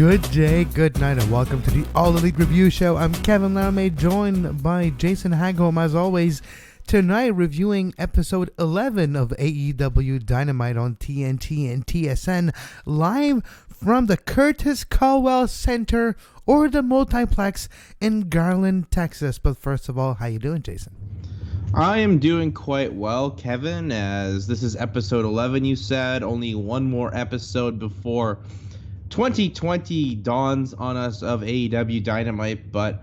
Good day, good night, and welcome to the All Elite Review Show. I'm Kevin Laramee, joined by Jason Hagholm, as always. Tonight, reviewing episode 11 of AEW Dynamite on TNT and TSN, live from the Curtis Culnell Center or the Multiplex in Garland, Texas. But first of all, how you doing, Jason? I am doing quite well, Kevin, as this is episode 11, you said. Only one more episode before 2020 dawns on us of AEW Dynamite, but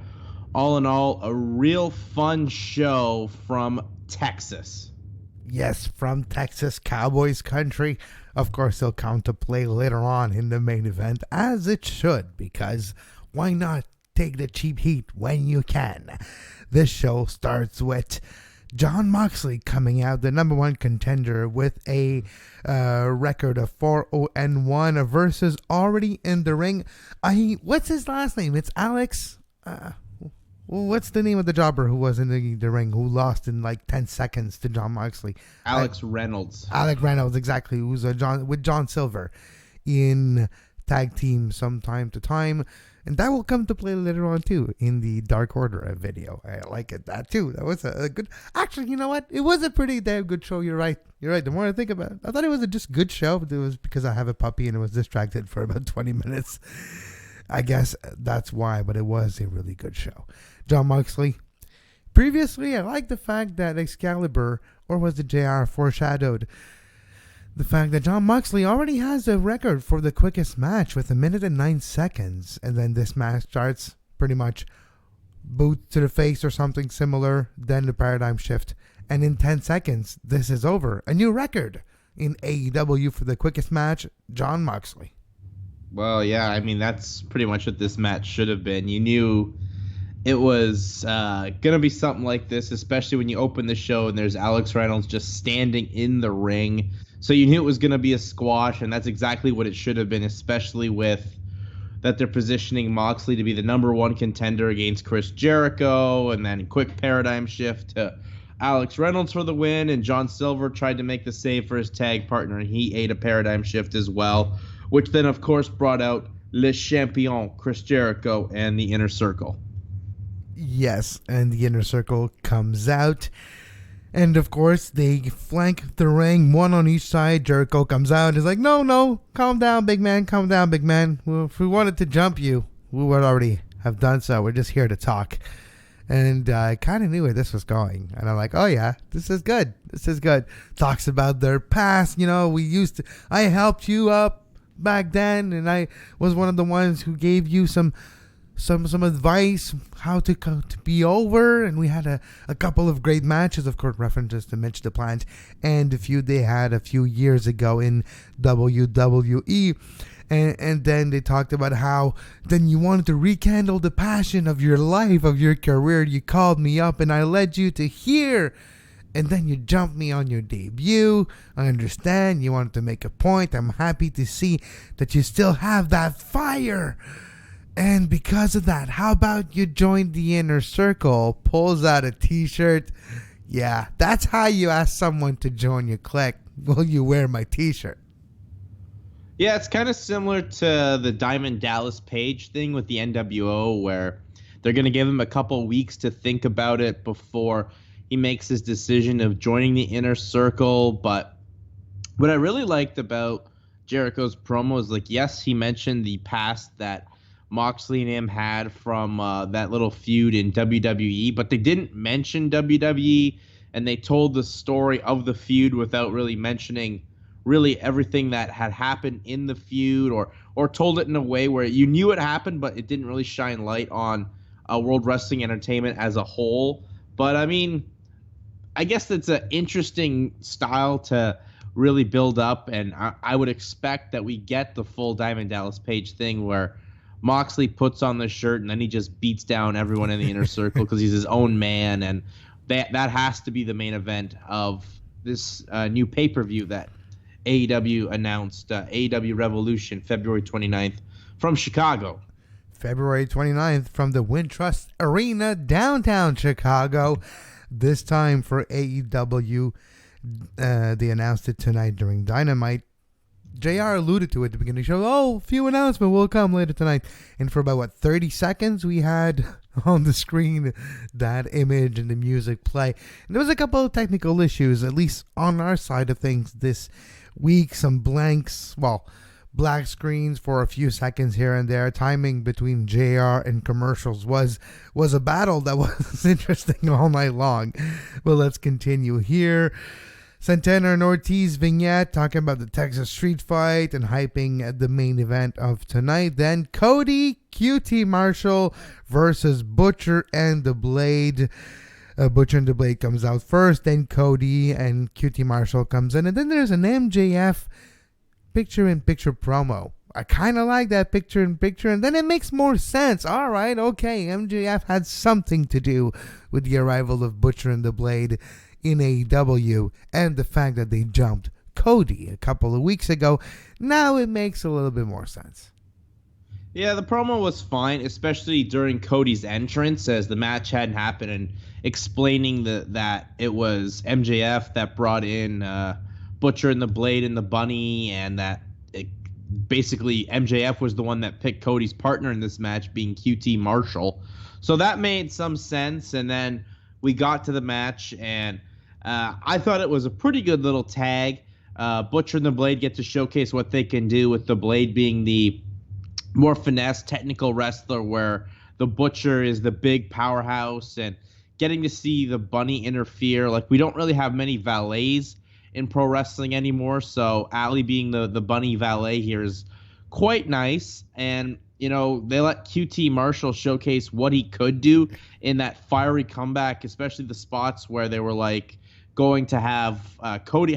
all in all, a real fun show from Texas. Yes, from Texas, Cowboys country. Of course, they'll come to play later on in the main event, as it should, because why not take the cheap heat when you can? This show starts with Jon Moxley coming out, the number one contender, with a record of 4-0-1 versus already in the ring. What's his last name? It's Alex. What's the name of the jobber who was in the ring, who lost in like 10 seconds to Jon Moxley? Alex Reynolds. Alex Reynolds, exactly. Who's with John Silver in tag team from time to time. And that will come to play later on, too, in the Dark Order video. I like it, that, too. That was a good... Actually, you know what? It was a pretty damn good show. You're right. The more I think about it, I thought it was a just good show. But it was because I have a puppy and I was distracted for about 20 minutes. I guess that's why, but it was a really good show. Jon Moxley. Previously, I liked the fact that Excalibur, or was it JR, foreshadowed the fact that Jon Moxley already has a record for the quickest match with 1 minute and 9 seconds. And then this match starts pretty much boot to the face or something similar, then the paradigm shift. And in 10 seconds, this is over. A new record in AEW for the quickest match, Jon Moxley. Well, yeah, I mean, that's pretty much what this match should have been. You knew it was going to be something like this, especially when you open the show and there's Alex Reynolds just standing in the ring. So you knew it was going to be a squash, and that's exactly what it should have been, especially with that they're positioning Moxley to be the number one contender against Chris Jericho, and then quick paradigm shift to Alex Reynolds for the win, and John Silver tried to make the save for his tag partner, and he ate a paradigm shift as well, which then, of course, brought out Le Champion, Chris Jericho, and the Inner Circle. Yes, and the Inner Circle comes out. And, of course, they flank the ring, one on each side. Jericho comes out and is like, no, calm down, big man, calm down, big man. Well, if we wanted to jump you, we would already have done so. We're just here to talk. And I kind of knew where this was going. And I'm like, oh, yeah, this is good. Talks about their past. I helped you up back then, and I was one of the ones who gave you some advice how to be over, and we had a couple of great matches, of course, references to Mitch the Plant and the feud they had a few years ago in WWE, and then they talked about how then you wanted to rekindle the passion of your life, of your career. You called me up and I led you to here, and then you jumped me on your debut. I understand you wanted to make a point. I'm happy to see that you still have that fire. And because of that, how about you join the Inner Circle? Pulls out a t-shirt. Yeah, that's how you ask someone to join your clique. Will you wear my t-shirt? Yeah, it's kind of similar to the Diamond Dallas Page thing with the NWO, where they're going to give him a couple weeks to think about it before he makes his decision of joining the Inner Circle. But what I really liked about Jericho's promo is, yes, he mentioned the past that Moxley and him had from that little feud in WWE, but they didn't mention WWE, and they told the story of the feud without really mentioning really everything that had happened in the feud, or told it in a way where you knew it happened, but it didn't really shine light on World Wrestling Entertainment as a whole. But I mean, I guess it's an interesting style to really build up, and I would expect that we get the full Diamond Dallas Page thing where Moxley puts on the shirt and then he just beats down everyone in the Inner Circle because he's his own man, and that has to be the main event of this new pay-per-view that AEW announced, AEW Revolution, February 29th from Chicago. February 29th from the Wintrust Arena, downtown Chicago. This time for AEW. They announced it tonight during Dynamite. JR alluded to it at the beginning of the show. Oh, few announcements will come later tonight. And for about, 30 seconds, we had on the screen that image and the music play. And there was a couple of technical issues, at least on our side of things this week. Some blanks, black screens for a few seconds here and there. Timing between JR and commercials was a battle that was interesting all night long. But let's continue here. Santana and Ortiz vignette talking about the Texas street fight and hyping the main event of tonight. Then Cody, Cutie, Marshal versus Butcher and the Blade. Butcher and the Blade comes out first, then Cody and Cutie Marshal comes in, and then there's an MJF picture-in-picture promo. I kind of like that picture-in-picture, and then it makes more sense. All right, okay, MJF had something to do with the arrival of Butcher and the Blade in AEW, and the fact that they jumped Cody a couple of weeks ago. Now it makes a little bit more sense. Yeah, the promo was fine, especially during Cody's entrance as the match hadn't happened, and explaining that it was MJF that brought in Butcher and the Blade and the Bunny, and that basically MJF was the one that picked Cody's partner in this match, being QT Marshall. So that made some sense, and then we got to the match, and I thought it was a pretty good little tag. Butcher and the Blade get to showcase what they can do, with the Blade being the more finesse technical wrestler, where the Butcher is the big powerhouse, and getting to see the Bunny interfere. Like, we don't really have many valets in pro wrestling anymore, so Allie being the Bunny valet here is quite nice. And they let QT Marshall showcase what he could do in that fiery comeback, especially the spots where they were like going to have Cody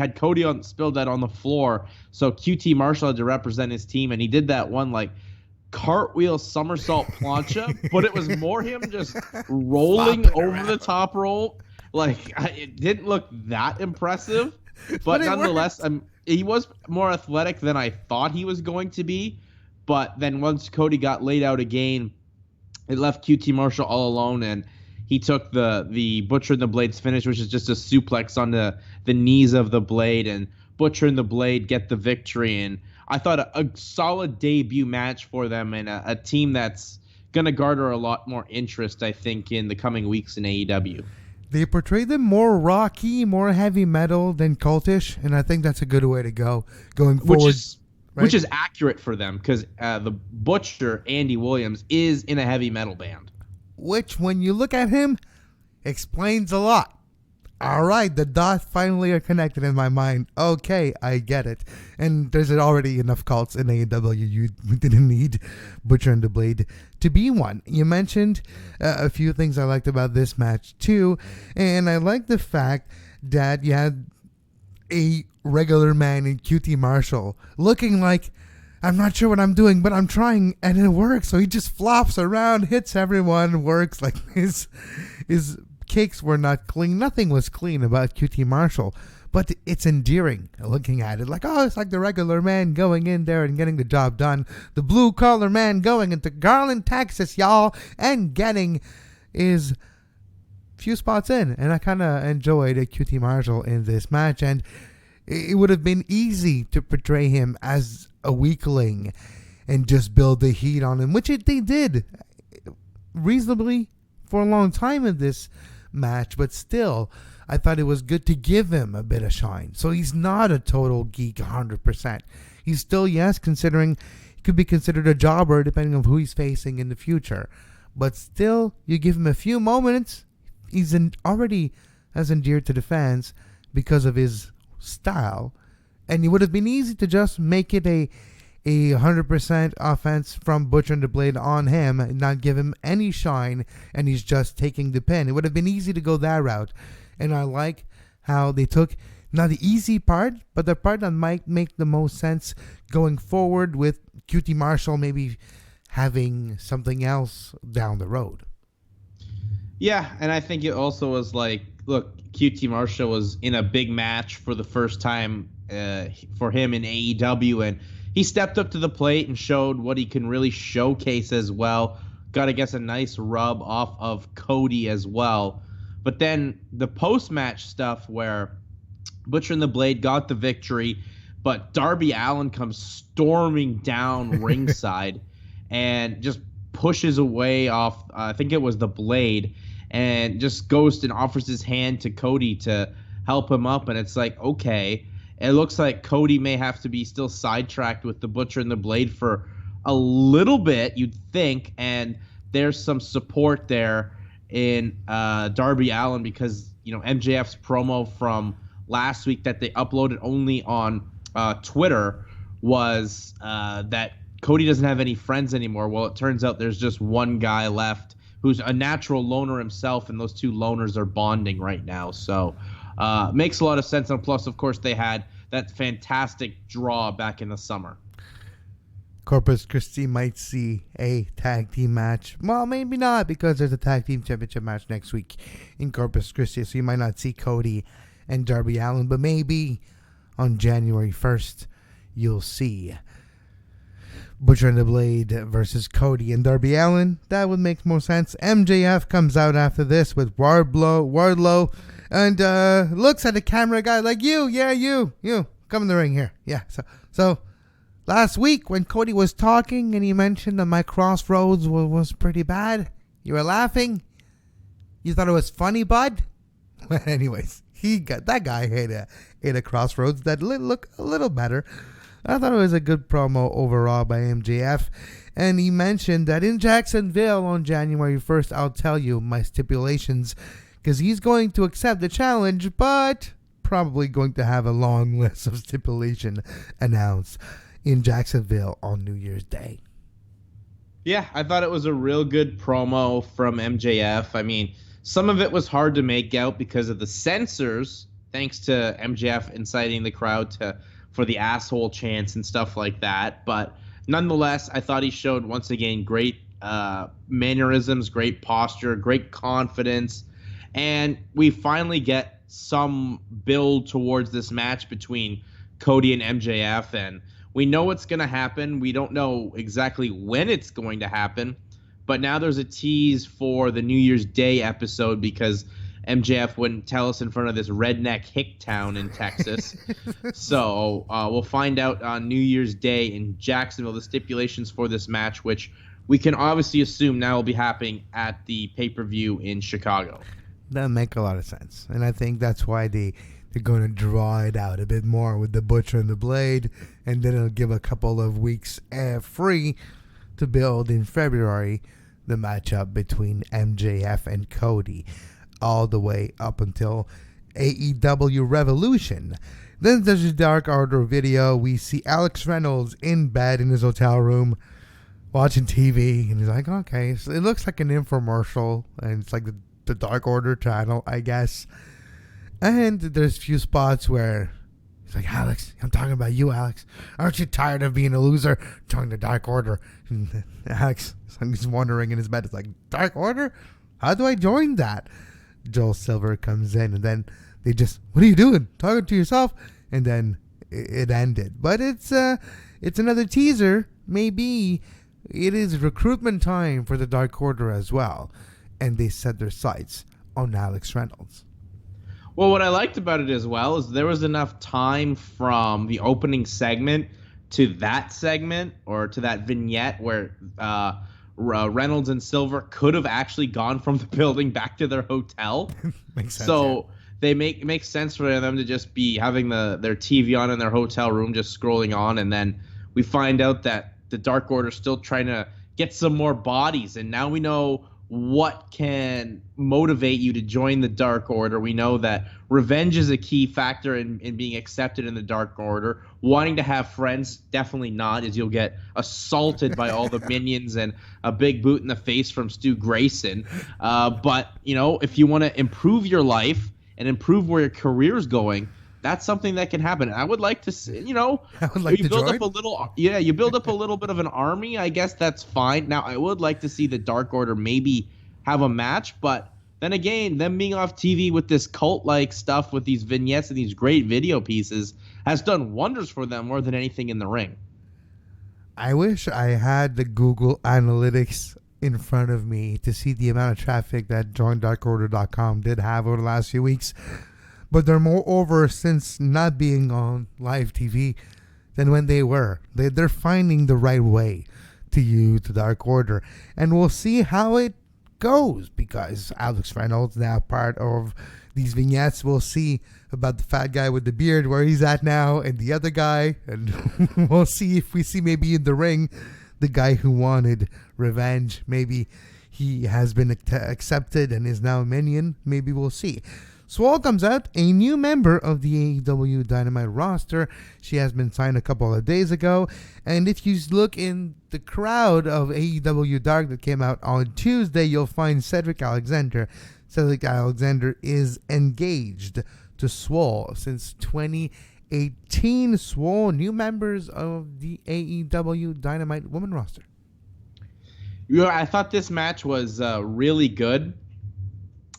spilled that on the floor, so QT Marshall had to represent his team, and he did that one like cartwheel somersault plancha, but it was more him just rolling over the top rope. Like, it didn't look that impressive, but nonetheless, he was more athletic than I thought he was going to be. But then once Cody got laid out again, it left QT Marshall all alone, and he took the Butcher and the Blade's finish, which is just a suplex on the knees of the Blade, and Butcher and the Blade get the victory. And I thought a solid debut match for them, and a team that's going to garner a lot more interest, I think, in the coming weeks in AEW. They portrayed them more rocky, more heavy metal than cultish, and I think that's a good way to go going forward. Which is accurate for them, because the Butcher, Andy Williams, is in a heavy metal band. Which, when you look at him, explains a lot. All right, the dots finally are connected in my mind. Okay, I get it. And there's already enough cults in AEW. You didn't need Butcher and the Blade to be one. You mentioned a few things I liked about this match too, and I like the fact that you had a regular man in QT Marshall looking like, I'm not sure what I'm doing, but I'm trying, and it works. So he just flops around, hits everyone, works. Like his kicks were not clean. Nothing was clean about QT Marshall, but it's endearing looking at it. Like, oh, it's like the regular man going in there and getting the job done. The blue collar man going into Garland, Texas, y'all, and getting his few spots in. And I kind of enjoyed QT Marshall in this match, and it would have been easy to portray him as a weakling and just build the heat on him, which they did reasonably for a long time in this match, but still, I thought it was good to give him a bit of shine. So he's not a total geek 100%. He's still, yes, considering he could be considered a jobber depending on who he's facing in the future. But still, you give him a few moments, he's already as endeared to the fans because of his style. And it would have been easy to just make it a 100% offense from Butcher and the Blade on him and not give him any shine, and he's just taking the pin. It would have been easy to go that route. And I like how they took not the easy part, but the part that might make the most sense going forward, with QT Marshall maybe having something else down the road. Yeah, and I think it also was like, look, QT Marshall was in a big match for the first time for him in AEW, and he stepped up to the plate and showed what he can really showcase as well. Got, I guess, a nice rub off of Cody as well. But then the post-match stuff where Butcher and the Blade got the victory, but Darby Allin comes storming down ringside and just pushes away off, I think it was the Blade, and just goes and offers his hand to Cody to help him up. And it's like, okay, it looks like Cody may have to be still sidetracked with the Butcher and the Blade for a little bit, you'd think, and there's some support there in Darby Allin because, MJF's promo from last week that they uploaded only on Twitter was that Cody doesn't have any friends anymore. Well, it turns out there's just one guy left who's a natural loner himself, and those two loners are bonding right now. So makes a lot of sense. And plus, of course, they had that fantastic draw back in the summer. Corpus Christi might see a tag team match. Well, maybe not, because there's a tag team championship match next week in Corpus Christi, so you might not see Cody and Darby Allin, but maybe on January 1st, you'll see Butcher and the Blade versus Cody and Darby Allin. That would make more sense. MJF comes out after this with Wardlow, and looks at the camera guy like, you, come in the ring here. Yeah, so last week when Cody was talking and he mentioned that my crossroads was pretty bad, you were laughing. You thought it was funny, bud? Well, anyways, that guy hit a crossroads that look a little better. I thought it was a good promo overall by MJF. And he mentioned that in Jacksonville on January 1st, I'll tell you my stipulations, because he's going to accept the challenge, but probably going to have a long list of stipulation announced in Jacksonville on New Year's Day. Yeah, I thought it was a real good promo from MJF. I mean, some of it was hard to make out because of the censors, thanks to MJF inciting the crowd for the asshole chants and stuff like that. But nonetheless, I thought he showed, once again, great mannerisms, great posture, great confidence. And we finally get some build towards this match between Cody and MJF. And we know what's going to happen. We don't know exactly when it's going to happen. But now there's a tease for the New Year's Day episode because MJF wouldn't tell us in front of this redneck hick town in Texas. So we'll find out on New Year's Day in Jacksonville the stipulations for this match, which we can obviously assume now will be happening at the pay-per-view in Chicago. That make a lot of sense. And I think that's why they're going to draw it out a bit more with the Butcher and the Blade, and then it'll give a couple of weeks free to build in February the matchup between MJF and Cody, all the way up until AEW Revolution. Then there's a Dark Order video. We see Alex Reynolds in bed in his hotel room watching TV, and he's like, okay, so it looks like an infomercial, and it's like the Dark Order channel, I guess. And there's a few spots where he's like, Alex, I'm talking about you, Alex. Aren't you tired of being a loser? Join the Dark Order. And Alex, he's wondering in his bed, it's like, Dark Order? How do I join that? Joel Silver comes in, and then they just, what are you doing? Talking to yourself? And then it ended. But it's another teaser. Maybe it is recruitment time for the Dark Order as well. And they set their sights on Alex Reynolds. Well, what I liked about it as well is there was enough time from the opening segment to that segment, or to that vignette where Reynolds and Silver could have actually gone from the building back to their hotel. Makes sense. So they makes sense for them to just be having their TV on in their hotel room, just scrolling on, and then we find out that the Dark Order's still trying to get some more bodies, and now we know what can motivate you to join the Dark Order. We know that revenge is a key factor in being accepted in the Dark Order. Wanting to have friends, definitely not, as you'll get assaulted by all the minions and a big boot in the face from Stu Grayson. But, if you want to improve your life and improve where your career's going, that's something that can happen. I would like to see, I would like you to build join. up a little, you build up a little bit of an army. I guess that's fine. Now, I would like to see the Dark Order maybe have a match, but then again, them being off TV with this cult-like stuff, with these vignettes and these great video pieces, has done wonders for them more than anything in the ring. I wish I had the Google Analytics in front of me to see the amount of traffic that joindarkorder.com did have over the last few weeks. but they're more over since not being on live TV than when they were. They're finding the right way to use the Dark Order, and we'll see how it goes, because Alex Reynolds now part of these vignettes. We'll see about the fat guy with the beard, where he's at now, and the other guy, and we'll see if we see maybe in the ring the guy who wanted revenge. Maybe he has been accepted and is now a minion. Maybe we'll see. Swole comes out, a new member of the AEW Dynamite roster. She has been signed a couple of days ago. And if you look in the crowd of AEW Dark that came out on Tuesday, you'll find Cedric Alexander. Cedric Alexander is engaged to Swole since 2018. Swole, new members of the AEW Dynamite Women roster. Yeah, I thought this match was really good.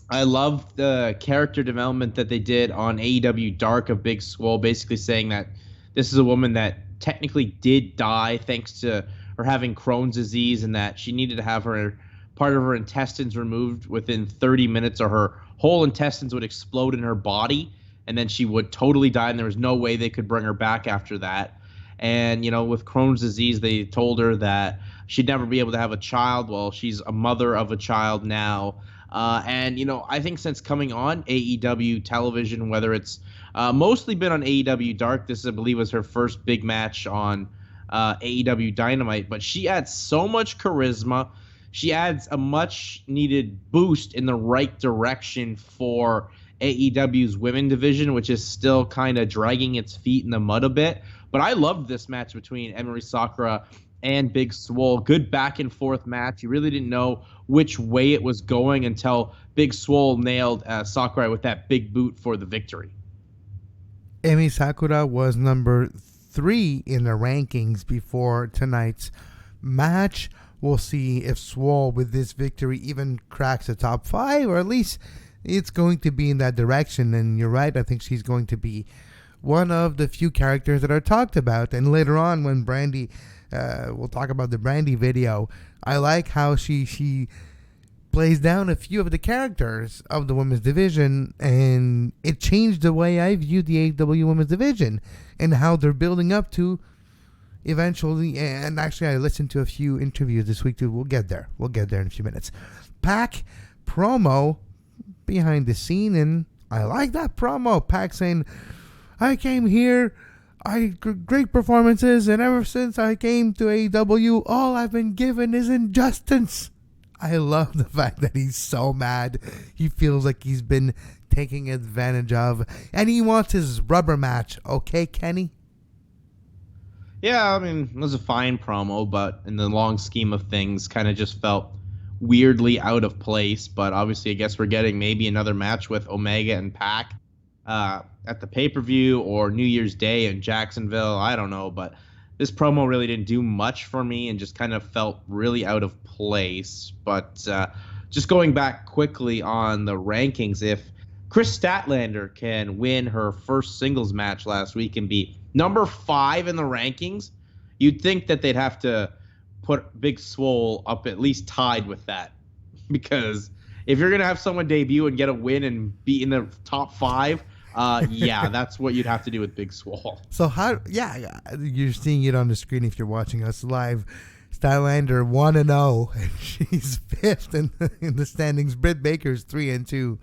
I love the character development that they did on AEW Dark of Big Swole, basically saying that this is a woman that technically did die thanks to her having Crohn's disease, and that she needed to have her part of her intestines removed within 30 minutes, or her whole intestines would explode in her body, and then she would totally die, and there was no way they could bring her back after that. And, you know, with Crohn's disease, they told her that she'd never be able to have a child. Well, she's a mother of a child now. And, you know, I think since coming on AEW television, whether it's mostly been on AEW Dark, this, I believe, was her first big match on AEW Dynamite, but she adds so much charisma. She adds a much-needed boost in the right direction for AEW's women division, which is still kind of dragging its feet in the mud a bit. But I loved this match between Emery Sakura and Big Swole. Good back and forth match. You really didn't know which way it was going until Big Swole nailed Sakurai with that big boot for the victory. Emi Sakura was number 3 in the rankings before tonight's match. We'll see if Swole with this victory even cracks the top 5, or at least it's going to be in that direction. And you're right, I think she's going to be one of the few characters that are talked about. And later on, when Brandy, we'll talk about the Brandy video, I like how she plays down a few of the characters of the women's division, and it changed the way I view the AEW women's division and how they're building up to eventually. And actually, I listened to a few interviews this week too. We'll get there in a few minutes. Pac promo behind the scene, and I like that promo. Pac saying, I came here, great performances, and ever since I came to AEW, all I've been given is injustice. I love the fact that he's so mad. He feels like he's been taken advantage of, and he wants his rubber match. Okay, Kenny? Yeah, I mean, it was a fine promo, but in the long scheme of things, kind of just felt weirdly out of place. But obviously, I guess we're getting maybe another match with Omega and Pac at the pay-per-view or New Year's Day in Jacksonville. I don't know, but this promo really didn't do much for me and just kind of felt really out of place. But just going back quickly on the rankings, if Chris Statlander can win her first singles match last week and be number 5 in the rankings, you'd think that they'd have to put Big Swole up at least tied with that. Because if you're going to have someone debut and get a win and be in the top 5, yeah, that's what you'd have to do with Big Swole. So you're seeing it on the screen if you're watching us live. Statlander 1-0, and she's 5th in the standings. Britt Baker's 3-2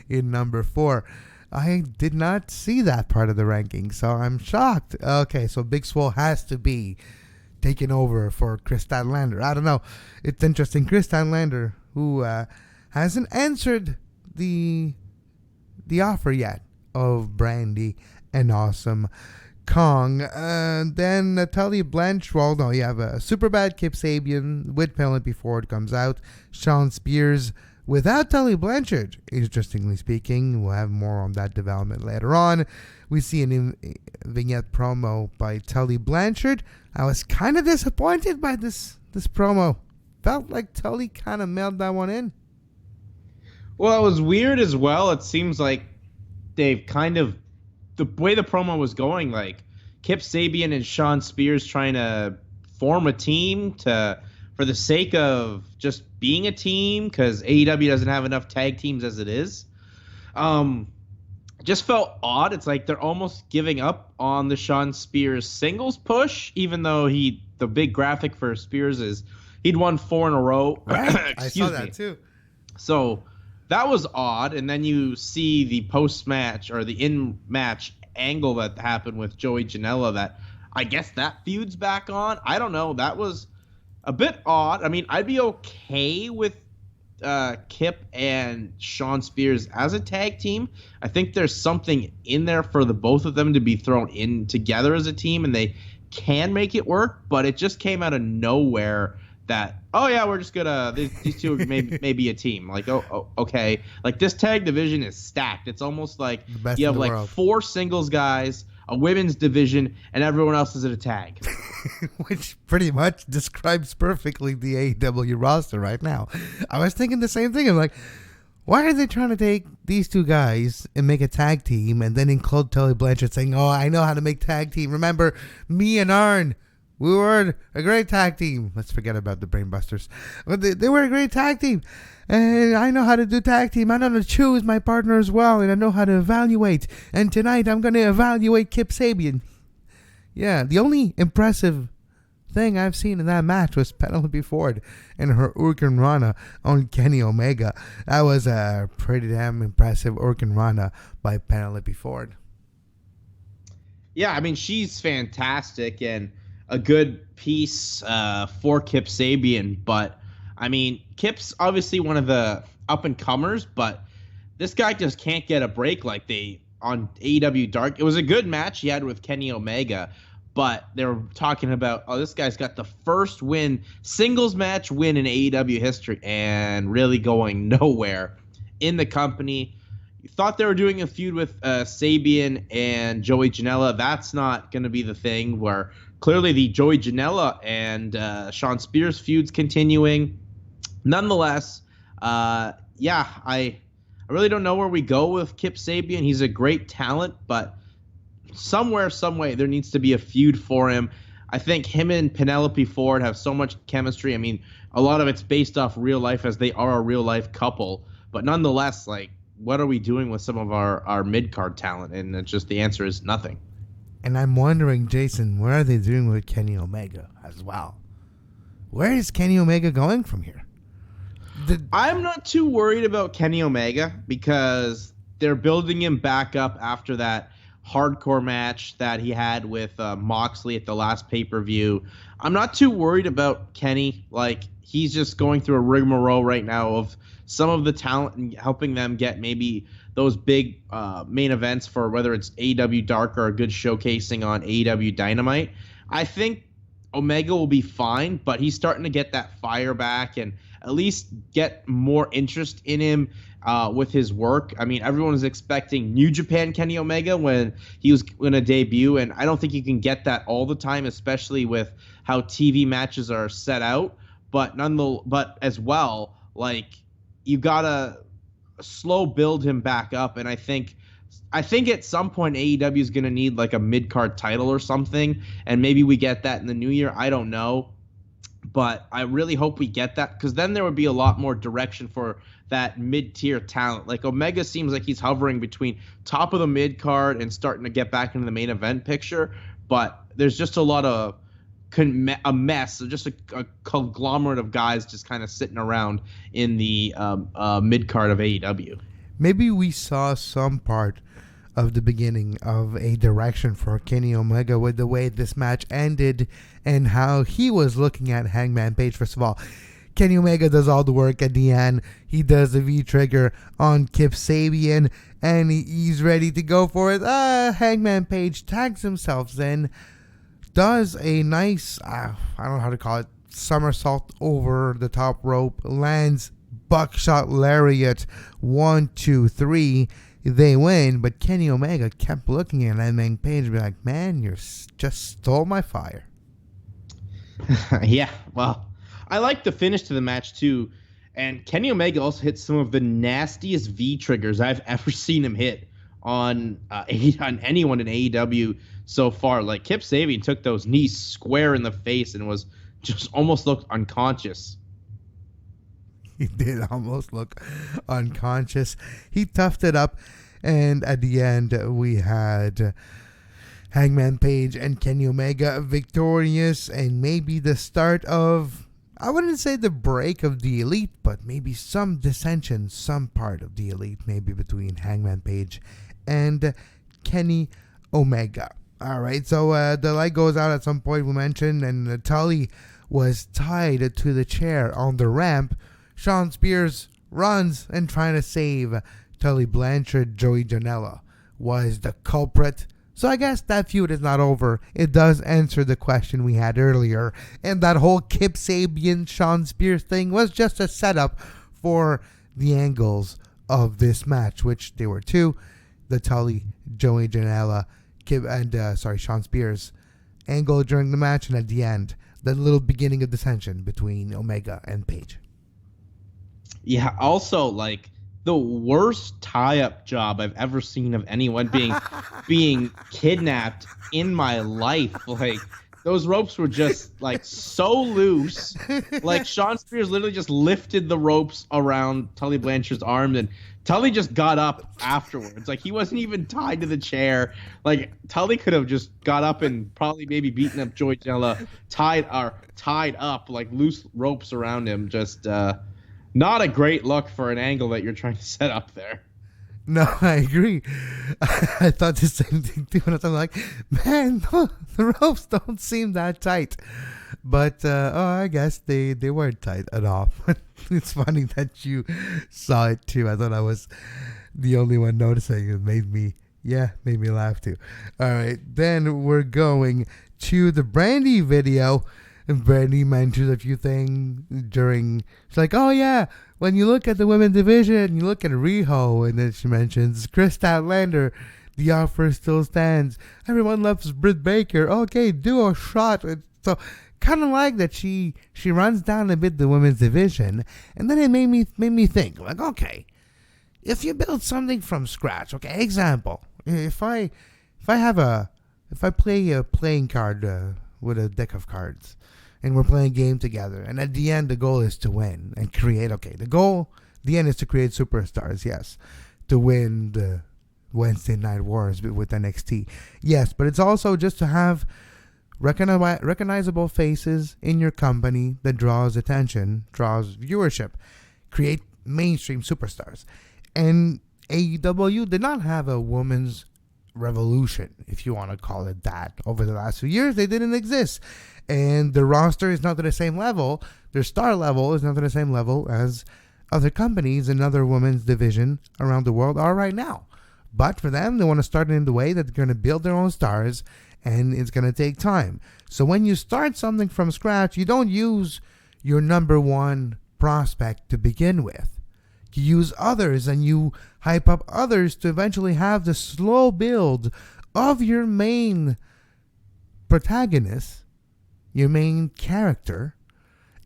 in number 4. I did not see that part of the ranking, so I'm shocked. Okay, so Big Swole has to be taking over for Chris Statlander. I don't know. It's interesting. Chris Statlander, who hasn't answered the offer yet of Brandy and Awesome Kong. Then Tully Blanchard. Well, no, you have a super bad Kip Sabian with penalty before it comes out. Shawn Spears without Tully Blanchard. Interestingly speaking, we'll have more on that development later on. We see a vignette promo by Tully Blanchard. I was kind of disappointed by this promo. Felt like Tully kind of mailed that one in. Well, it was weird as well. It seems like they've kind of, the way the promo was going, like Kip Sabian and Shawn Spears trying to form a team for the sake of just being a team, because AEW doesn't have enough tag teams as it is. It just felt odd. It's like they're almost giving up on the Shawn Spears singles push, even though the big graphic for Spears is he'd won 4 in a row. Right? I saw Excuse that me. too. So that was odd. And then you see the post-match or the in-match angle that happened with Joey Janela that I guess that feud's back on. I don't know. That was a bit odd. I mean, I'd be okay with Kip and Shawn Spears as a tag team. I think there's something in there for the both of them to be thrown in together as a team, and they can make it work, but it just came out of nowhere that, oh yeah, we're just gonna, these two are maybe a team. Like, oh, okay. Like, this tag division is stacked. It's almost like you have like world. 4 singles guys, a women's division, and everyone else is in a tag. Which pretty much describes perfectly the AEW roster right now. I was thinking the same thing. I'm like, why are they trying to take these 2 guys and make a tag team and then include Tully Blanchard saying, oh, I know how to make tag team. Remember, me and Arn, we were a great tag team. Let's forget about the Brainbusters. But they were a great tag team. And I know how to do tag team. I know how to choose my partner as well. And I know how to evaluate. And tonight I'm going to evaluate Kip Sabian. Yeah, the only impressive thing I've seen in that match was Penelope Ford and her Urkin Rana on Kenny Omega. That was a pretty damn impressive Urkin Rana by Penelope Ford. Yeah, I mean, she's fantastic and a good piece for Kip Sabian. But, I mean, Kip's obviously one of the up-and-comers, but this guy just can't get a break like on AEW Dark. It was a good match he had with Kenny Omega, but they were talking about, oh, this guy's got the first singles match win in AEW history, and really going nowhere in the company. You thought they were doing a feud with Sabian and Joey Janela. That's not going to be the thing, where clearly the Joey Janela and Shawn Spears feud's continuing. Nonetheless, I really don't know where we go with Kip Sabian. He's a great talent, but somewhere, some way, there needs to be a feud for him. I think him and Penelope Ford have so much chemistry. I mean, a lot of it's based off real life, as they are a real life couple. But nonetheless, like, what are we doing with some of our mid-card talent? And it's just, the answer is nothing. And I'm wondering, Jason, what are they doing with Kenny Omega as well? Where is Kenny Omega going from here? I'm not too worried about Kenny Omega, because they're building him back up after that hardcore match that he had with Moxley at the last pay-per-view. I'm not too worried about Kenny. Like, he's just going through a rigmarole right now of some of the talent and helping them get maybe those big main events for whether it's AEW Dark or a good showcasing on AEW Dynamite. I think Omega will be fine, but he's starting to get that fire back and at least get more interest in him with his work. I mean, everyone was expecting New Japan Kenny Omega when he was going to debut, and I don't think you can get that all the time, especially with how TV matches are set out. But as well, like, you gotta slow build him back up, and I think at some point AEW is going to need like a mid-card title or something, and maybe we get that in the new year. I don't know. But I really hope we get that, because then there would be a lot more direction for that mid-tier talent. Like, Omega seems like he's hovering between top of the mid-card and starting to get back into the main event picture. But there's just a lot of a mess, just a conglomerate of guys just kind of sitting around in the mid-card of AEW. Maybe we saw some part of the beginning of a direction for Kenny Omega with the way this match ended and how he was looking at Hangman Page. First of all, Kenny Omega does all the work at the end. He does the V-trigger on Kip Sabian, and he's ready to go for it. Hangman Page tags himself in, does a nice, I don't know how to call it, somersault over the top rope, lands buckshot lariat, 1, 2, 3. They win, but Kenny Omega kept looking at Hangman Page and be like, man, you just stole my fire. Yeah, well, I like the finish to the match too. And Kenny Omega also hit some of the nastiest V-triggers I've ever seen him hit on anyone in AEW so far. Like, Kip Sabian took those knees square in the face and was just almost looked unconscious. He did almost look unconscious. He toughed it up. And at the end, we had Hangman Page and Kenny Omega victorious, and maybe the start of, I wouldn't say the break of the Elite, but maybe some dissension, some part of the Elite, maybe between Hangman Page and Kenny Omega. All right, so the light goes out at some point, we mentioned, and Tully was tied to the chair on the ramp. Shawn Spears runs and trying to save Tully. Blanchard, Joey Janela was the culprit. So I guess that feud is not over. It does answer the question we had earlier. And that whole Kip Sabian, Shawn Spears thing was just a setup for the angles of this match, which there were two. The Tully, Joey Janela, Shawn Spears angle during the match, and at the end, the little beginning of dissension between Omega and Page. Yeah, also, like, the worst tie-up job I've ever seen of anyone being kidnapped in my life. Like, those ropes were just, like, so loose. Like, Shawn Spears literally just lifted the ropes around Tully Blanchard's arms, and Tully just got up afterwards. Like, he wasn't even tied to the chair. Like, Tully could have just got up and probably maybe beaten up Joey Janela, tied up, like, loose ropes around him. Just, not a great look for an angle that you're trying to set up there. No, I agree. I thought the same thing too. And I'm like, man, no, the ropes don't seem that tight. But I guess they weren't tight at all. It's funny that you saw it too. I thought I was the only one noticing. It made me laugh too. All right, then we're going to the Brandy video. And Brandy mentions a few things during. She's like, "Oh yeah, when you look at the women's division, you look at Riho," and then she mentions Chris Statlander. The offer still stands. Everyone loves Britt Baker. Okay, do a shot. So kind of like that. She runs down a bit the women's division, and then it made me think, like, okay, if you build something from scratch, okay, example, if I play a playing card with a deck of cards, and we're playing a game together, and at the end the goal is to win and create. Okay, the end is to create superstars. Yes, to win the Wednesday Night Wars with NXT. Yes, but it's also just to have recognizable faces in your company that draws attention, draws viewership, create mainstream superstars. And AEW did not have a women's revolution, if you want to call it that. Over the last few years, they didn't exist. And the roster is not at the same level. Their star level is not at the same level as other companies and other women's division around the world are right now. But for them, they want to start it in the way that they're going to build their own stars, and it's going to take time. So when you start something from scratch, you don't use your number one prospect to begin with. You use others, and you hype up others to eventually have the slow build of your main protagonist, your main character.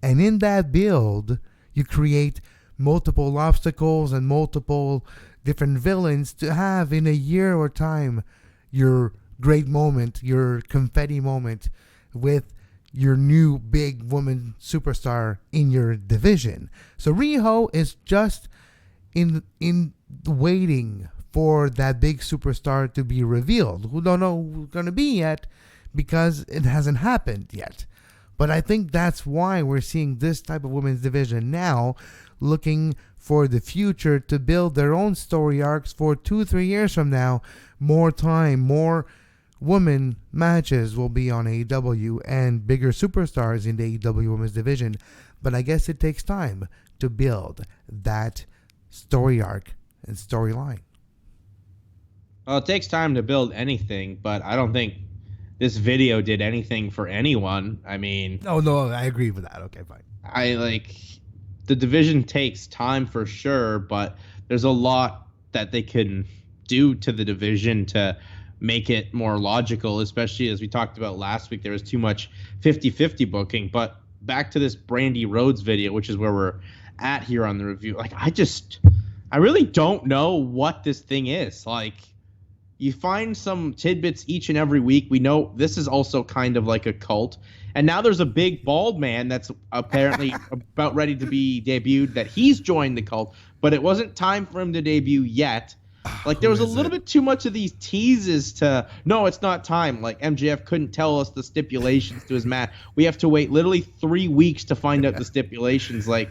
And in that build, you create multiple obstacles and multiple different villains to have in a year or time your great moment, your confetti moment with your new big woman superstar in your division. So Riho is just in waiting for that big superstar to be revealed. We don't know who's going to be yet because it hasn't happened yet. But I think that's why we're seeing this type of women's division now, looking for the future to build their own story arcs for 2-3 years from now. More time, more women matches will be on AEW and bigger superstars in the AEW women's division. But I guess it takes time to build that story arc and storyline. Well, it takes time to build anything, but I don't think this video did anything for anyone. I mean... No, I agree with that. Okay, fine. The division takes time for sure, but there's a lot that they can do to the division to make it more logical, especially as we talked about last week. There was too much 50-50 booking. But back to this Brandy Rhodes video, which is where we're at here on the review. Like, I really don't know what this thing is. Like, you find some tidbits each and every week. We know this is also kind of like a cult. And now there's a big bald man that's apparently about ready to be debuted, that he's joined the cult, but it wasn't time for him to debut yet. Like, there was a is little it? bit too much of these teases to, no, it's not time. Like, MJF couldn't tell us the stipulations to his match. We have to wait literally 3 weeks to find out the stipulations. Like,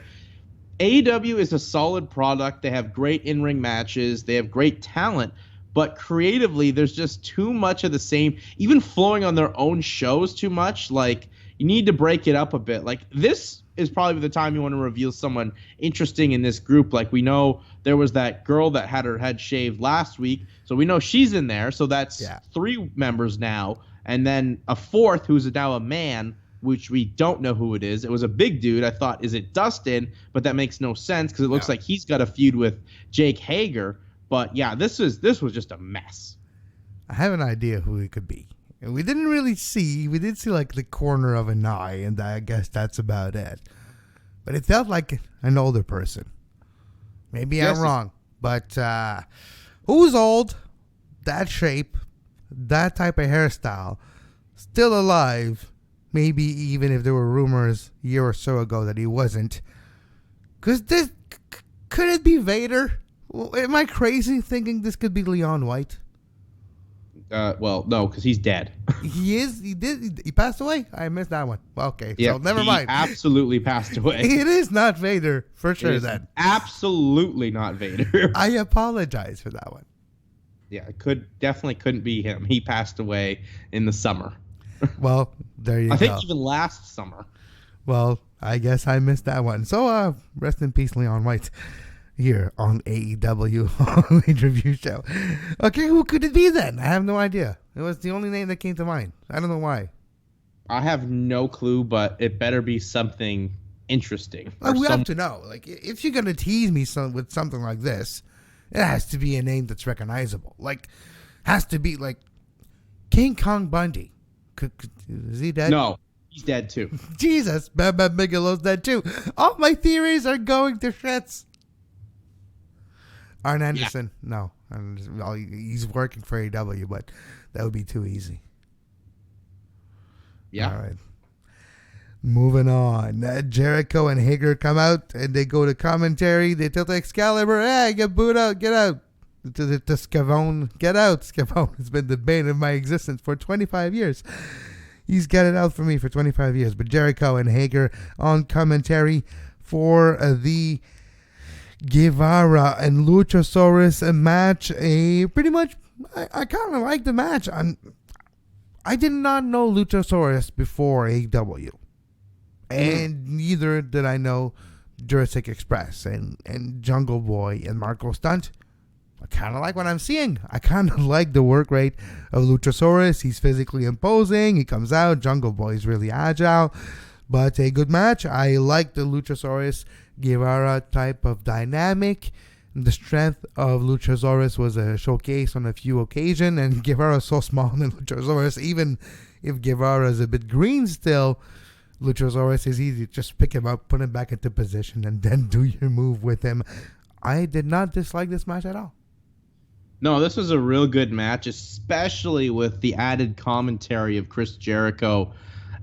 AEW is a solid product. They have great in-ring matches. They have great talent. But creatively, there's just too much of the same, even flowing on their own shows too much. Like, you need to break it up a bit. Like, this is probably the time you want to reveal someone interesting in this group. Like, we know there was that girl that had her head shaved last week, so we know she's in there. So that's 3 members now. And then a 4th who's now a man, which we don't know who it is. It was a big dude. I thought, is it Dustin? But that makes no sense because it looks like he's got a feud with Jake Hager. But yeah, this was just a mess. I have an idea who it could be. We didn't really see. We did see like the corner of an eye, and I guess that's about it. But it felt like an older person. Maybe I'm wrong, but who's old, that shape, that type of hairstyle, still alive? Maybe even if there were rumors a year or so ago that he wasn't. Because this could it be Vader? Am I crazy thinking this could be Leon White? Well, no, because he's dead. He is. He did. He passed away. I missed that one. Okay, yeah, so never mind. Absolutely passed away. It is not Vader for sure. Then absolutely not Vader. I apologize for that one. Yeah, definitely couldn't be him. He passed away in the summer. Well, there you go. I think even last summer. Well, I guess I missed that one. So, rest in peace, Leon White, here on AEW Lead Review Show. Okay, who could it be then? I have no idea. It was the only name that came to mind. I don't know why. I have no clue, but it better be something interesting. We have to know. Like, if you're going to tease me with something like this, it has to be a name that's recognizable. Like, has to be like King Kong Bundy. Is he dead? No, he's dead too. Jesus, Bam Bam Bigelow's dead too. All my theories are going to shits. Arn Anderson, no. He's working for AEW, but that would be too easy. Yeah. All right. Moving on. Jericho and Hagar come out, and they go to commentary. They tell Excalibur, hey, get booed out, get out. To Scavone, get out, Scavone. It's been the bane of my existence for 25 years. He's got it out for me for 25 years. But Jericho and Hagar on commentary for the Guevara and Luchasaurus match. Pretty much, I kind of like the match. I did not know Luchasaurus before AEW. And neither did I know Jurassic Express and Jungle Boy and Marco Stunt. I kind of like what I'm seeing. I kind of like the work rate of Luchasaurus. He's physically imposing. He comes out. Jungle Boy is really agile. But a good match. I like the Luchasaurus Guevara type of dynamic. The strength of Luchasaurus was a showcase on a few occasions. And Guevara is so small than Luchasaurus. Even if Guevara is a bit green still, Luchasaurus is easy. Just pick him up, put him back into position, and then do your move with him. I did not dislike this match at all. No, this was a real good match, especially with the added commentary of Chris Jericho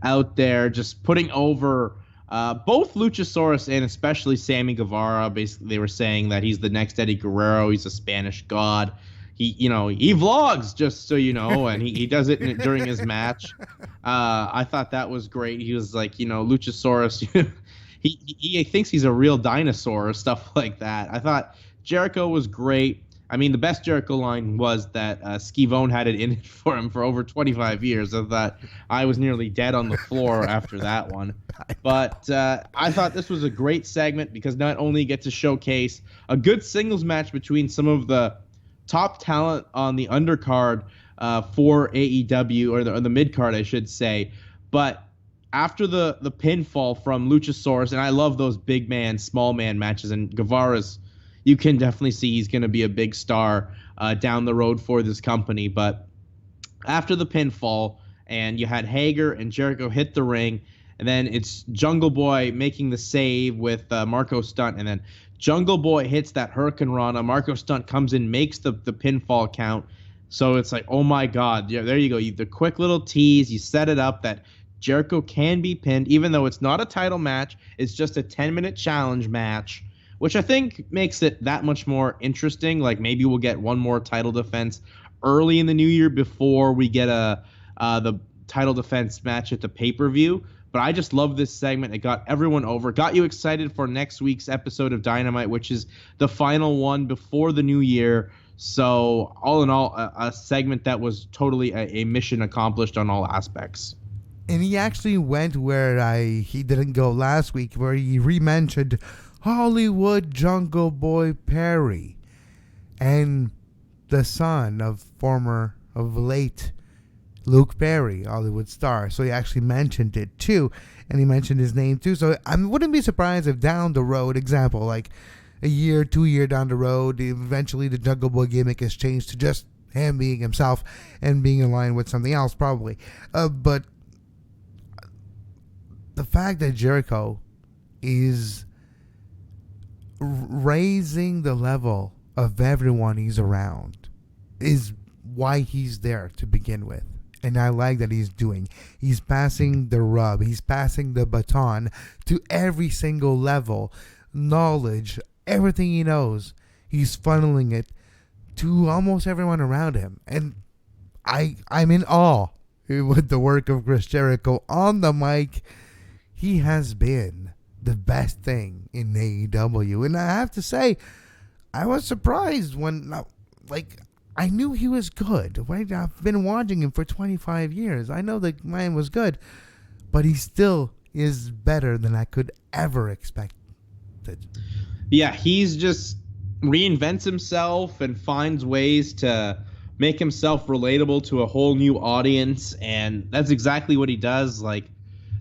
out there, just putting over both Luchasaurus and especially Sammy Guevara. Basically, they were saying that he's the next Eddie Guerrero. He's a Spanish god. He vlogs, just so you know, and he does it during his match. I thought that was great. He was like, Luchasaurus, he thinks he's a real dinosaur or stuff like that. I thought Jericho was great. I mean, the best Jericho line was that Skivone had it in it for him for over 25 years. I thought I was nearly dead on the floor after that one. But I thought this was a great segment because not only you get to showcase a good singles match between some of the top talent on the undercard for AEW, or the midcard, I should say, but after the pinfall from Luchasaurus, and I love those big man, small man matches, and Guevara's, you can definitely see he's going to be a big star down the road for this company. But after the pinfall, and you had Hagar and Jericho hit the ring, and then it's Jungle Boy making the save with Marco Stunt, and then Jungle Boy hits that Hurricane Rana. Marco Stunt comes in, makes the pinfall count. So it's like, oh my God, yeah, there you go. The quick little tease, you set it up that Jericho can be pinned, even though it's not a title match. It's just a 10-minute challenge match which I think makes it that much more interesting. Like maybe we'll get one more title defense early in the new year before we get the title defense match at the pay-per-view. But I just love this segment. It got everyone over. Got you excited for next week's episode of Dynamite, which is the final one before the new year. So all in all, a segment that was totally a mission accomplished on all aspects. And he actually went where he didn't go last week, where he re-mentioned Hollywood Jungle Boy Perry and the son of late Luke Perry, Hollywood star. So he actually mentioned it too, and he mentioned his name too. So I wouldn't be surprised if down the road, example, like a year, 2 year down the road, eventually the Jungle Boy gimmick is changed to just him being himself and being aligned with something else, probably. But the fact that Jericho is raising the level of everyone he's around is why he's there to begin with. And I like that he's passing the rub, he's passing the baton to every single level, knowledge, everything he knows, he's funneling it to almost everyone around him. And I'm in awe with the work of Chris Jericho on the mic. He has been the best thing in AEW. And I have to say, I was surprised when, I knew he was good. Right? I've been watching him for 25 years. I know the man was good, but he still is better than I could ever expect. Yeah, he's just reinvents himself and finds ways to make himself relatable to a whole new audience, and that's exactly what he does. Like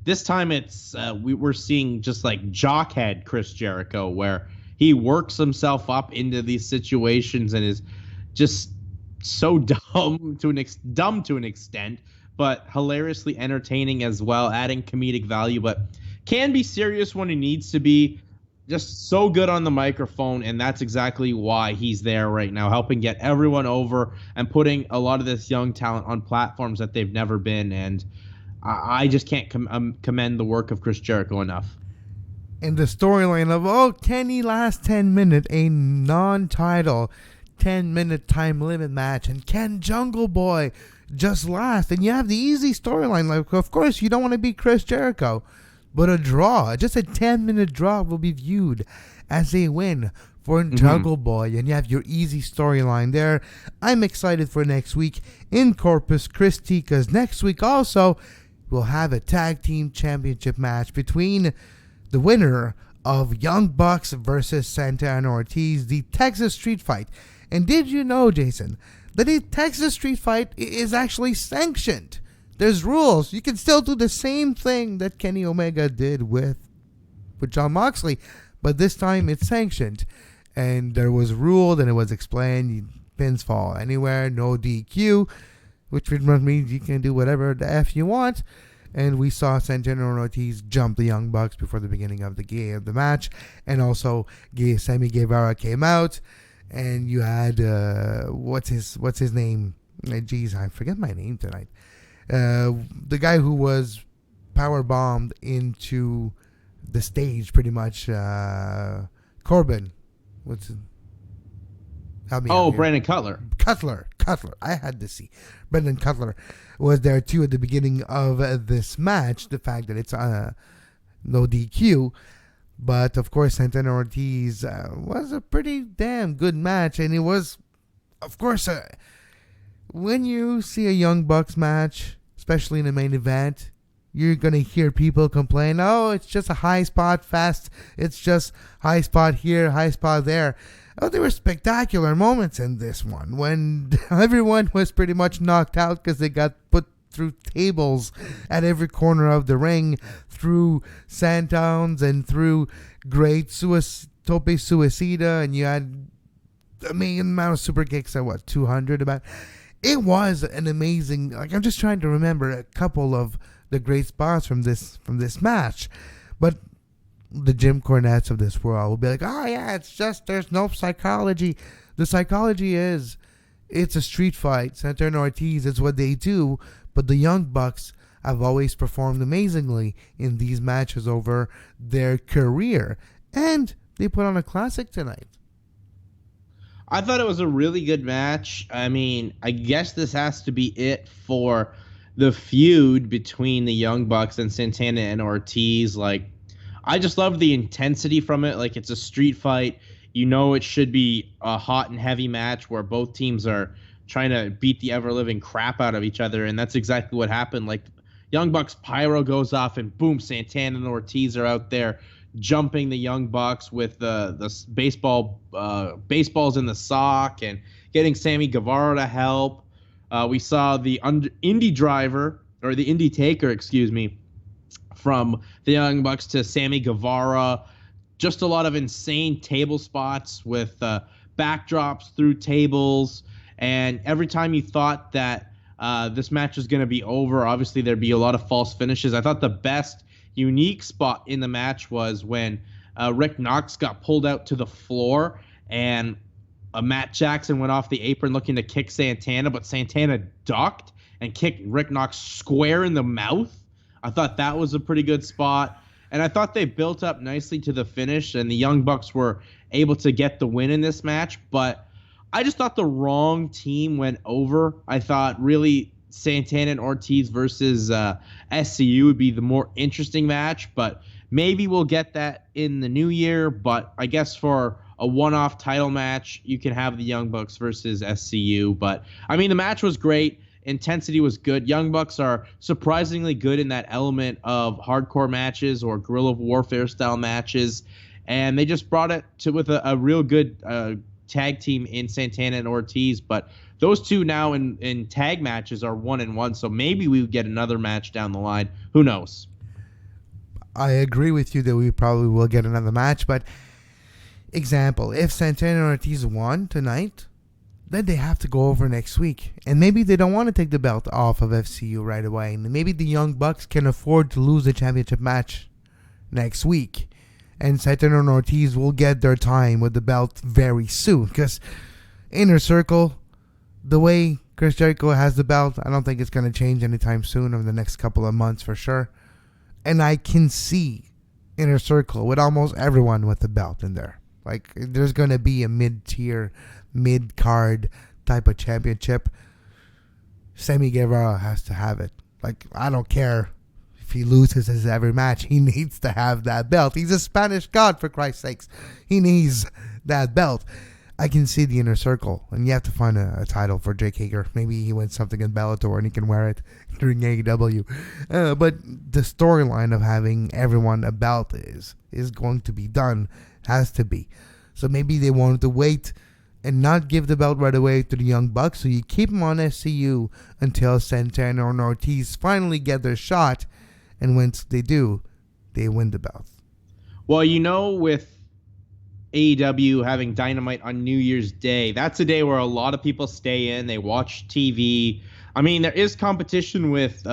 this time, it's we're seeing just like jockhead Chris Jericho, where he works himself up into these situations and is just so dumb to an extent, but hilariously entertaining as well, adding comedic value, but can be serious when he needs to be. Just so good on the microphone, and that's exactly why he's there right now, helping get everyone over and putting a lot of this young talent on platforms that they've never been. And I just can't commend the work of Chris Jericho enough. And the storyline of, can he last 10 minutes, a non-title 10-minute time limit match, and can Jungle Boy just last? And you have the easy storyline, like, of course, you don't want to beat Chris Jericho. But a draw, just a 10-minute draw, will be viewed as a win for Jungle Boy. And you have your easy storyline there. I'm excited for next week in Corpus Christi, because next week also we'll have a tag team championship match between the winner of Young Bucks versus Santana and Ortiz, the Texas Street Fight. And did you know, Jason, that the Texas Street Fight is actually sanctioned? There's rules. You can still do the same thing that Kenny Omega did with Jon Moxley, but this time it's sanctioned. And there was ruled and it was explained, pins fall anywhere, no DQ, which pretty much means you can do whatever the F you want. And we saw Santana and Ortiz jump the Young Bucks before the beginning of the match. And also Sammy Guevara came out, and you had what's his name? Jeez, I forget my name tonight. The guy who was power bombed into the stage, pretty much. Corbin. What's it? Help me out Brandon Cutler. Cutler. I had to see. Brandon Cutler was there too at the beginning of this match. The fact that it's no DQ. But of course, Santana Ortiz was a pretty damn good match. And it was, of course, when you see a Young Bucks match, especially in the main event, you're going to hear people complain, it's just a high spot fest. It's just high spot here, high spot there. There were spectacular moments in this one when everyone was pretty much knocked out because they got put through tables at every corner of the ring, through sandowns and through great tope suicida, and you had a million amount of super kicks at 200 about. It was an amazing, I'm just trying to remember a couple of the great spots from this match. But the Jim Cornettes of this world will be like, it's just, there's no psychology. The psychology is, it's a street fight. Santana and Ortiz is what they do. But the Young Bucks have always performed amazingly in these matches over their career. And they put on a classic tonight. I thought it was a really good match. I mean, I guess this has to be it for the feud between the Young Bucks and Santana and Ortiz. Like, I just love the intensity from it. Like, it's a street fight. You know it should be a hot and heavy match where both teams are trying to beat the ever-living crap out of each other, and that's exactly what happened. Like, Young Bucks pyro goes off, and boom, Santana and Ortiz are out there jumping the Young Bucks with the baseballs in the sock and getting Sammy Guevara to help. We saw the Indie Taker, excuse me, from the Young Bucks to Sammy Guevara. Just a lot of insane table spots with backdrops through tables. And every time you thought that this match was going to be over, obviously there'd be a lot of false finishes. I thought the best unique spot in the match was when Rick Knox got pulled out to the floor and Matt Jackson went off the apron looking to kick Santana, but Santana ducked and kicked Rick Knox square in the mouth. I thought that was a pretty good spot. And I thought they built up nicely to the finish, and the Young Bucks were able to get the win in this match. But I just thought the wrong team went over. I thought really Santana and Ortiz versus SCU would be the more interesting match, but maybe we'll get that in the new year. But I guess for a one-off title match, you can have the Young Bucks versus SCU. But, I mean, the match was great. Intensity was good. Young Bucks are surprisingly good in that element of hardcore matches or guerrilla warfare style matches, and they just brought it to with a real good tag team in Santana and Ortiz. But those two now in tag matches are 1-1, so maybe we would get another match down the line. Who knows? I agree with you that we probably will get another match, but example, if Santana and Ortiz won tonight, then they have to go over next week. And maybe they don't want to take the belt off of FCU right away. And maybe the Young Bucks can afford to lose the championship match next week. And Santana and Ortiz will get their time with the belt very soon. Because Inner Circle, the way Chris Jericho has the belt, I don't think it's going to change anytime soon over the next couple of months for sure. And I can see Inner Circle with almost everyone with the belt in there. Like, there's going to be a mid-tier, mid-card type of championship. Sammy Guevara has to have it. Like, I don't care if he loses his every match. He needs to have that belt. He's a Spanish god, for Christ's sakes. He needs that belt. I can see the Inner Circle, and you have to find a title for Jake Hager. Maybe he wins something in Bellator and he can wear it during AEW. But the storyline of having everyone a belt is going to be done. Has to be. So maybe they wanted to wait and not give the belt right away to the Young Bucks, so you keep them on SCU until Santana and Ortiz finally get their shot, and once they do, they win the belt. Well, you know, with AEW having Dynamite on New Year's Day, that's a day where a lot of people stay in, they watch TV. I mean, there is competition with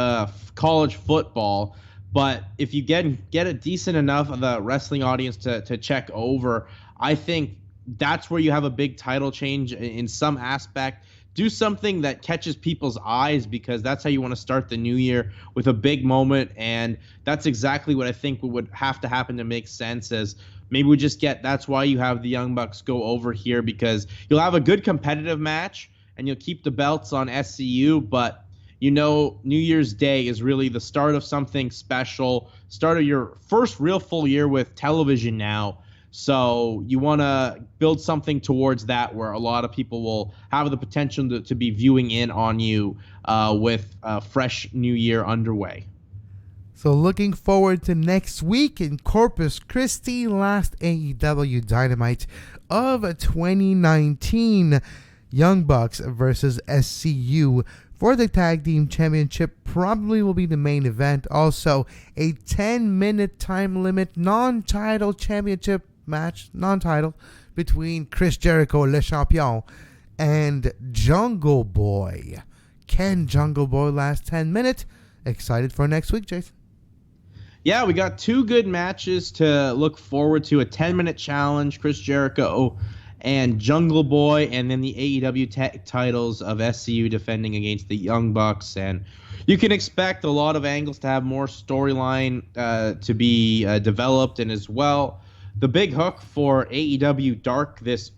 college football, but if you get a decent enough of the wrestling audience to check over, I think that's where you have a big title change in some aspect. Do something that catches people's eyes, because that's how you want to start the new year, with a big moment. And that's exactly what I think would have to happen to make sense, as maybe we just that's why you have the Young Bucks go over here, because you'll have a good competitive match and you'll keep the belts on SCU, but you know, New Year's Day is really the start of something special, start of your first real full year with television now. So you want to build something towards that where a lot of people will have the potential to be viewing in on you with a fresh new year underway. So looking forward to next week in Corpus Christi, last AEW Dynamite of 2019. Young Bucks versus SCU for the Tag Team Championship probably will be the main event. Also, a 10-minute time limit non-title championship match, non-title, between Chris Jericho, Le Champion, and Jungle Boy. Can Jungle Boy last 10 minutes? Excited for next week, Jason. Yeah, we got two good matches to look forward to. A 10-minute challenge, Chris Jericho and Jungle Boy, and then the AEW tag titles of SCU defending against the Young Bucks. And you can expect a lot of angles to have more storyline to be developed, and as well, the big hook for AEW Dark this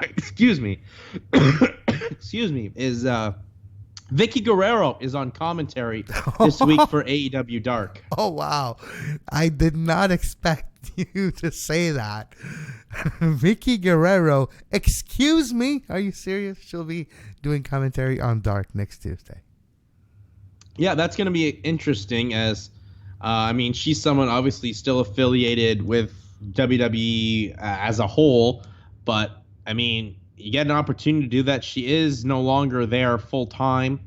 excuse me is Vicky Guerrero is on commentary this week for AEW Dark. Oh, wow. I did not expect you to say that. Vicky Guerrero, excuse me? Are you serious? She'll be doing commentary on Dark next Tuesday. Yeah, that's going to be interesting as, she's someone obviously still affiliated with WWE as a whole, but, you get an opportunity to do that. She is no longer there full time,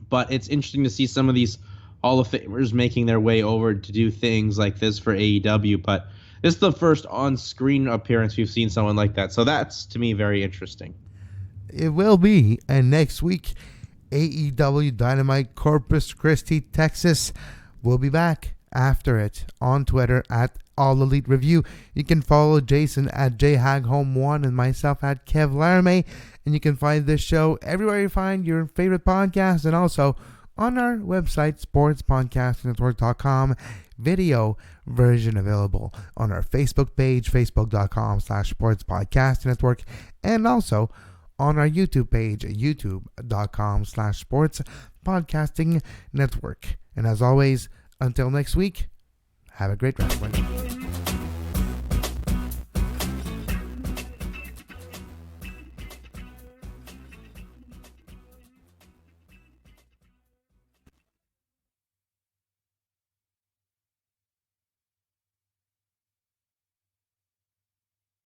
but it's interesting to see some of these Hall of Famers making their way over to do things like this for AEW, but this is the first on-screen appearance we've seen someone like that, so that's, to me, very interesting. It will be, and next week, AEW Dynamite Corpus Christi, Texas. We'll be back after it on Twitter at All Elite Review. You can follow Jason at Hagholm1 and myself at Kev Laramee. And you can find this show everywhere you find your favorite podcast and also on our website, sportspodcastnetwork.com. Video version available on our Facebook page, facebook.com/sportspodcastnetwork, and also on our YouTube page, youtube.com/sportspodcastingnetwork. And as always, until next week, have a great wrestling.